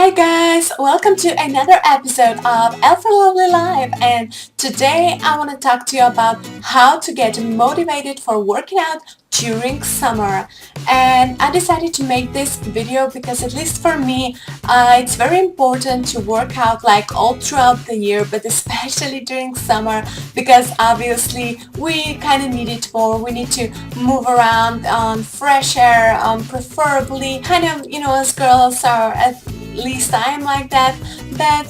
Hi guys, welcome to another episode of Alpha Lovely Life, and today I want to talk to you about how to get motivated for working out during summer. And I decided to make this video because, at least for me, it's very important to work out like all throughout the year, but especially during summer, because obviously we kind of need it more. We need to move around on fresh air, preferably kind of, as girls are, at least I am like that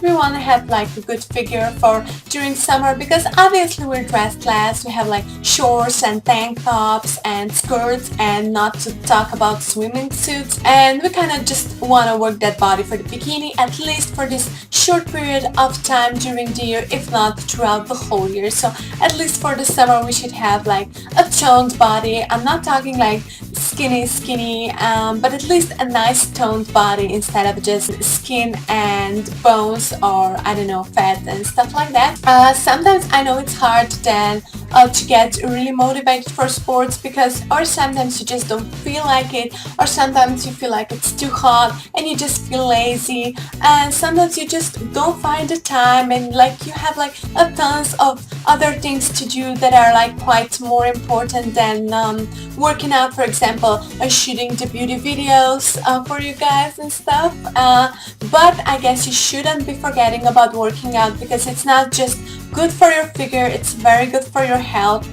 we want to have like a good figure for during summer, because obviously we're dressed class. We have like shorts and tank tops and skirts, and not to talk about swimming suits, and we kind of just want to work that body for the bikini, at least for this short period of time during the year, if not throughout the whole year. So at least for the summer we should have like a toned body. I'm not talking like skinny, but at least a nice toned body instead of just skin and bones, or I don't know, fat and stuff like that. Sometimes I know it's hard then to get really motivated for sports, because or sometimes you just don't feel like it, or sometimes you feel like it's too hot and you just feel lazy, and sometimes you just don't find the time, and like you have like a tons of other things to do that are like quite more important than working out. For example, shooting the beauty videos for you guys and stuff, but I guess you shouldn't be forgetting about working out, because it's not just good for your figure, it's very good for your health,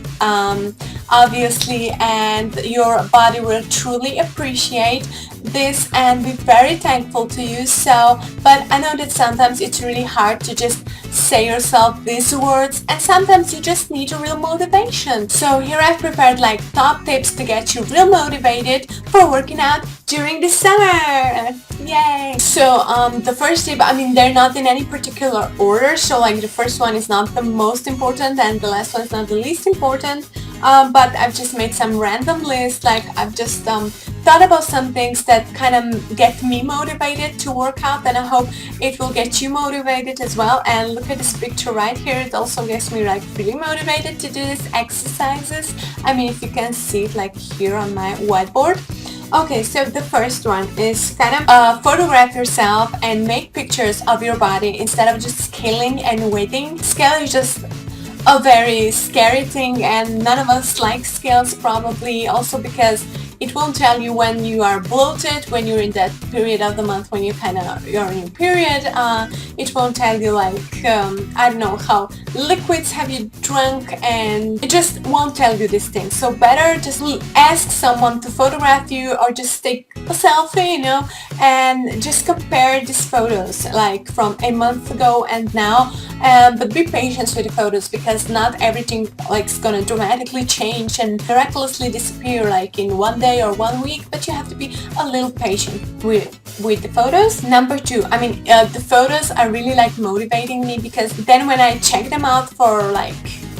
obviously, and your body will truly appreciate this and be very thankful to you. So, but I know that sometimes it's really hard to just say yourself these words, and sometimes you just need a real motivation. So here I've prepared like top tips to get you real motivated for working out during the summer. Yay! So the first tip, I mean, they're not in any particular order, so like the first one is not the most important and the last one is not the least important, but I've just made some random lists. Like I've just thought about some things that kind of get me motivated to work out, and I hope it will get you motivated as well. And look at this picture right here, it also gets me like really motivated to do these exercises. I mean, if you can see it like here on my whiteboard. Okay, so the first one is kind of photograph yourself and make pictures of your body instead of just scaling and waiting. Scale is just a very scary thing, and none of us like scales, probably also because it won't tell you when you are bloated, when you're in that period of the month when you're in your period. It won't tell you like I don't know how liquids have you drunk, and it just won't tell you these things. So better just ask someone to photograph you, or just take a selfie, and just compare these photos like from a month ago and now. But be patient with the photos, because not everything like is gonna dramatically change and miraculously disappear like in one day or 1 week, but you have to be a little patient with the photos. Number two, I mean, the photos are really like motivating me, because then when I check them out for like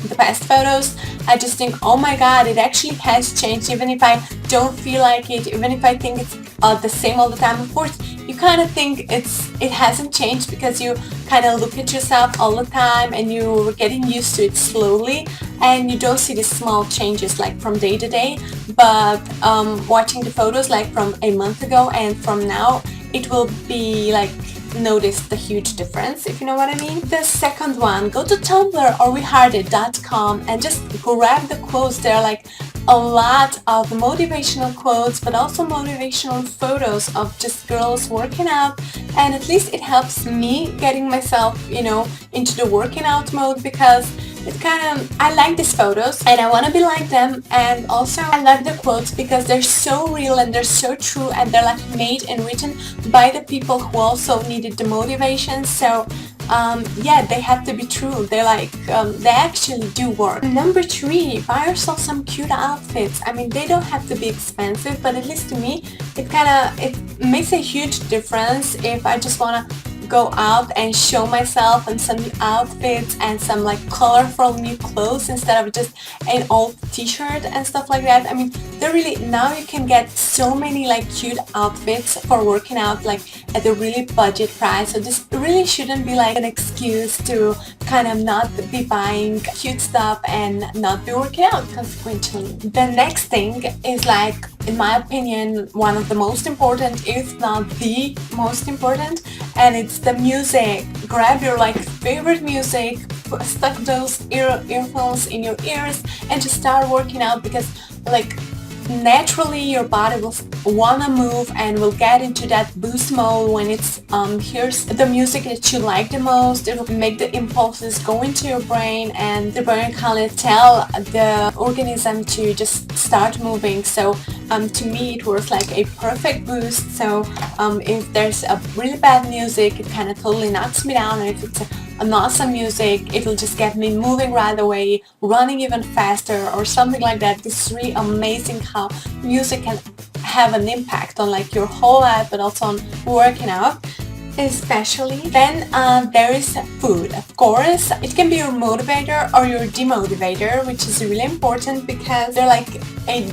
the past photos, I just think, oh my god, it actually has changed, even if I don't feel like it, even if I think it's the same all the time. Of course, you kind of think it hasn't changed, because you kind of look at yourself all the time and you're getting used to it slowly, and you don't see the small changes like from day to day. But watching the photos like from a month ago and from now, it will be like notice the huge difference, if you know what I mean. The second one, go to Tumblr or wehearted.com and just grab the quotes. There are like a lot of motivational quotes, but also motivational photos of just girls working out, and at least it helps me getting myself, into the working out mode, because it kind of, I like these photos and I want to be like them, and also I love the quotes because they're so real and they're so true, and they're like made and written by the people who also needed the motivation. So yeah, they have to be true. They're like, they actually do work. Number three, buy yourself some cute outfits. I mean, they don't have to be expensive, but at least to me, it makes a huge difference if I just want to go out and show myself in some new outfits and some like colorful new clothes instead of just an old t-shirt and stuff like that. I mean, they're really, now you can get so many like cute outfits for working out like at a really budget price. So this really shouldn't be like an excuse to kind of not be buying cute stuff and not be working out consequently. The next thing is like, in my opinion, one of the most important, if not the most important, and it's the music. Grab your like favorite music, stuck those earphones in your ears and just start working out, because like naturally your body will wanna move and will get into that boost mode when it's hears the music that you like the most. It will make the impulses go into your brain, and the brain kind of tell the organism to just start moving. So to me it was like a perfect boost. So if there's a really bad music, it kind of totally knocks me down, and if it's an awesome music, it will just get me moving right away, running even faster or something like that. It's really amazing how music can have an impact on like your whole life, but also on working out especially. Then there is food. Of course, it can be your motivator or your demotivator, which is really important, because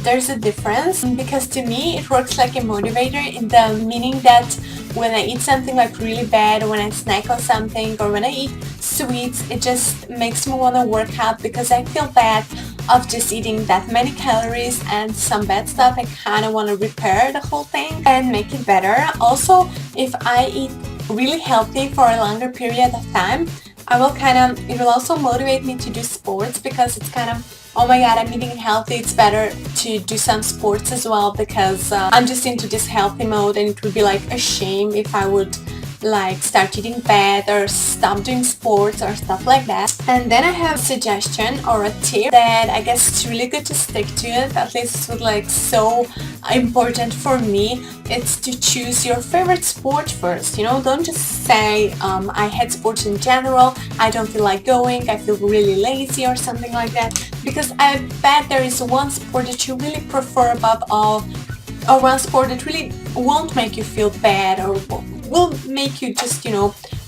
there's a difference. Because to me it works like a motivator in the meaning that when I eat something like really bad, when I snack on something, or when I eat sweets, it just makes me want to work out, because I feel bad of just eating that many calories and some bad stuff. I kind of want to repair the whole thing and make it better. Also, if I eat really healthy for a longer period of time, it will also motivate me to do sports, because it's kind of, oh my god, I'm eating healthy, it's better to do some sports as well, because I'm just into this healthy mode, and it would be like a shame if I would like start eating bad or stop doing sports or stuff like that. And then I have a suggestion or a tip that I guess it's really good to stick to it, at least it's like so important for me. It's to choose your favorite sport first. Don't just say I hate sports in general, I don't feel like going, I feel really lazy or something like that, because I bet there is one sport that you really prefer above all, or one sport that really won't make you feel bad, or will make you just,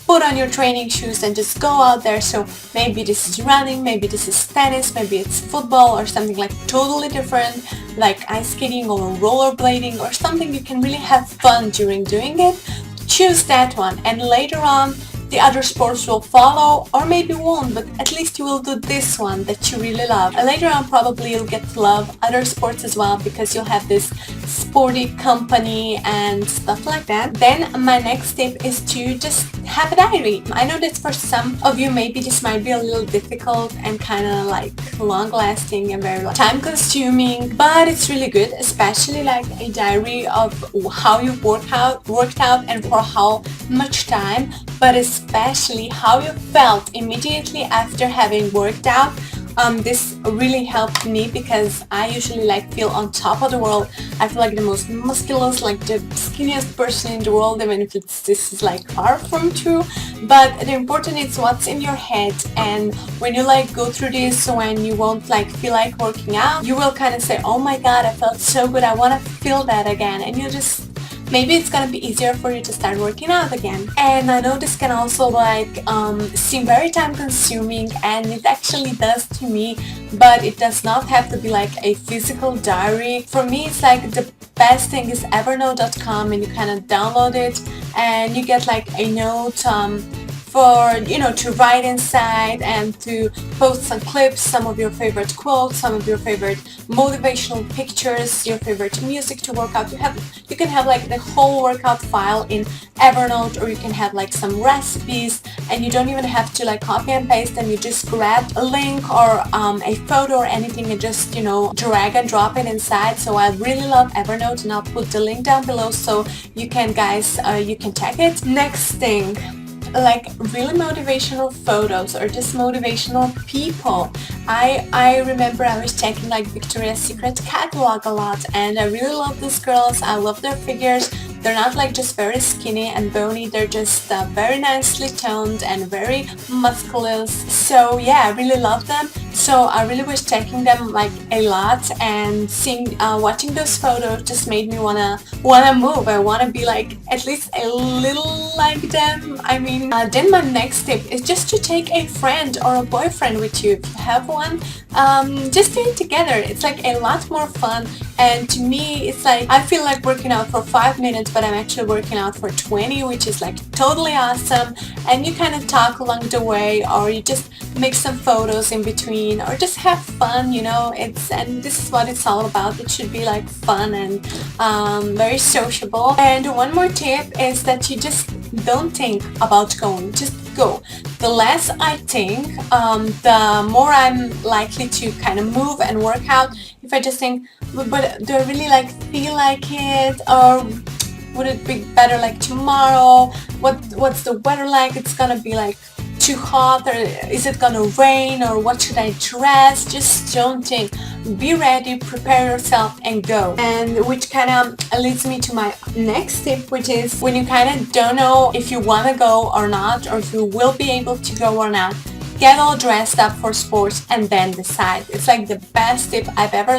put on your training shoes and just go out there. So maybe this is running, maybe this is tennis, maybe it's football, or something like totally different, like ice skating or rollerblading, or something you can really have fun during doing it. Choose that one, and later on the other sports will follow, or maybe won't, but at least you will do this one that you really love. And later on probably you'll get to love other sports as well, because you'll have this sporty company and stuff like that. Then my next tip is to just have a diary. I know that for some of you maybe this might be a little difficult and kind of like long lasting and very time consuming, but it's really good, especially like a diary of how you worked out and for how much time, but especially how you felt immediately after having worked out. This really helped me, because I usually feel on top of the world. I feel like the most musculous, like the skinniest person in the world, even if this is far from true. But the important is what's in your head, and when you go through this, when you won't feel like working out, you will kind of say, oh my god, I felt so good, I want to feel that again, and you just maybe it's gonna be easier for you to start working out again. And I know this can also seem very time consuming, and it actually does to me, but it does not have to be a physical diary. For me, it's the best thing is evernote.com, and you kind of download it and you get a note for to write inside and to post some clips, some of your favorite quotes, some of your favorite motivational pictures, your favorite music to work out. You can have the whole workout file in Evernote, or you can have some recipes, and you don't even have to copy and paste them. You just grab a link or a photo or anything and just drag and drop it inside. So I really love Evernote, and I'll put the link down below so you can you can check it. Next thing, really motivational photos or just motivational people. I remember I was checking Victoria's Secret catalog a lot, and I really love these girls. I love their figures. They're not just very skinny and bony, they're just very nicely toned and very musculous. So yeah, I really love them. So I really was checking them a lot, and watching those photos just made me wanna move. I wanna be at least a little like them. I mean, then my next tip is just to take a friend or a boyfriend with you if you have one. Just do it together. It's a lot more fun, And to me, it's like I feel like working out for 5 minutes, but I'm actually working out for 20, which is like totally awesome. And you kind of talk along the way, or you just make some photos in between, or just have fun, and this is what it's all about. It should be like fun and very sociable. And one more tip is that you just don't think about going, just go. The less I think, the more I'm likely to kind of move and work out. If I just think, but do I really feel like it, or would it be better tomorrow? What's the weather like? It's gonna be too hot, or is it gonna rain, or what should I dress? Just don't think. Be ready, prepare yourself, and go. And which kind of leads me to my next tip, which is when you kind of don't know if you want to go or not, or if you will be able to go or not, get all dressed up for sports and then decide. It's the best tip I've ever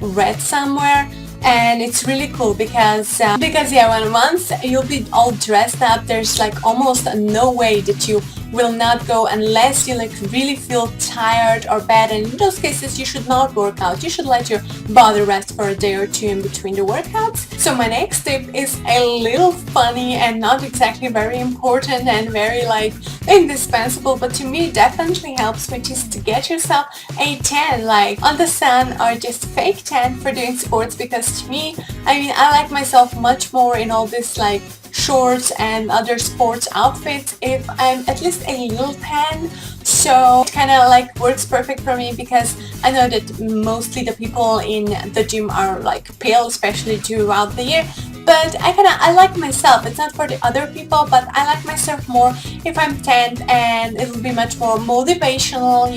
read somewhere. And it's really cool because when once you'll be all dressed up, there's almost no way that you will not go unless you really feel tired or bad. And in those cases, you should not work out. You should let your body rest for a day or two in between the workouts. So my next tip is a little funny and not exactly very important and very indispensable, but to me it definitely helps, which is to get yourself a tan, on the sun, or just fake tan for doing sports. Because to me, I like myself much more in all this shorts and other sports outfits if I'm at least a little tan. So it kind of works perfect for me, because I know that mostly the people in the gym are pale, especially throughout the year. But I like myself. It's not for the other people, but I like myself more if I'm tanned, and it'll be much more motivational,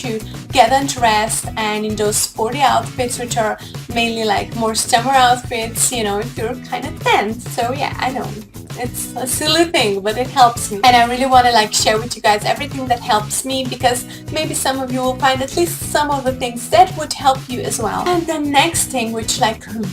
to get undressed and in those sporty outfits, which are mainly more summer outfits, if you're kind of tanned. So yeah, I know. It's a silly thing, but it helps me. And I really want to share with you guys everything that helps me, because maybe some of you will find at least some of the things that would help you as well. And the next thing which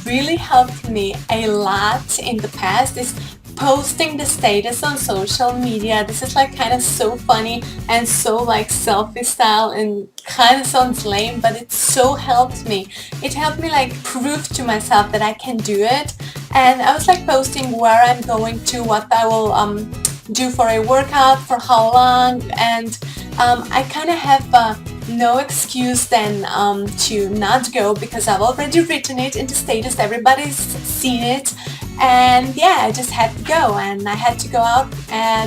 really helped me a lot in the past is posting the status on social media. This is kind of so funny and so selfie style, and kind of sounds lame, but it so helped me. It helped me prove to myself that I can do it. And I was posting where I'm going to, what I will do for a workout, for how long, and I kind of have no excuse then to not go, because I've already written it in the status, everybody's seen it. And yeah, I just had to go, and I had to go out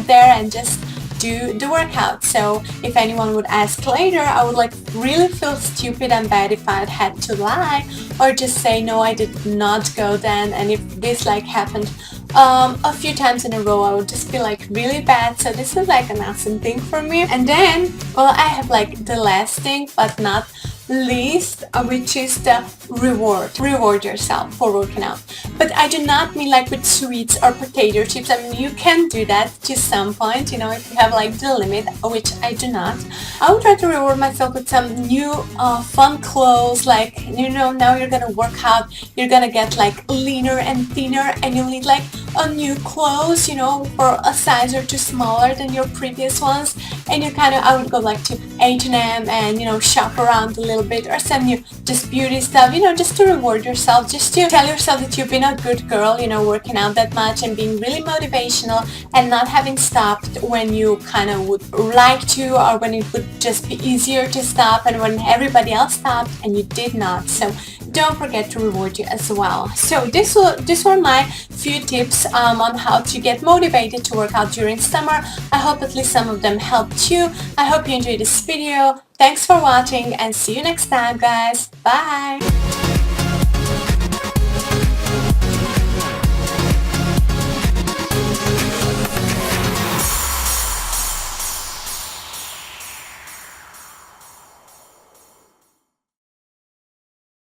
there and just do the workout. So if anyone would ask later, I would really feel stupid and bad if I had to lie, or just say no, I did not go then. And if this happened a few times in a row, I would just feel really bad. So this is an awesome thing for me. And then, well, I have the last thing, but not least, which is the reward yourself for working out. But I do not mean with sweets or potato chips. You can do that to some point, if you have the limit, which I do not. I would try to reward myself with some new fun clothes. Now you're gonna work out, you're gonna get leaner and thinner, and you'll need a new clothes, for a size or two smaller than your previous ones. And I would go to H&M and shop around a little bit, or some new just beauty stuff, just to reward yourself, just to tell yourself that you've been a good girl, working out that much and being really motivational, and not having stopped when you kind of would like to, or when it would just be easier to stop, and when everybody else stopped and you did not. So don't forget to reward you as well. So these were my few tips on how to get motivated to work out during summer. I hope at least some of them helped you. I hope you enjoyed this video. Thanks for watching, and see you next time, guys. Bye!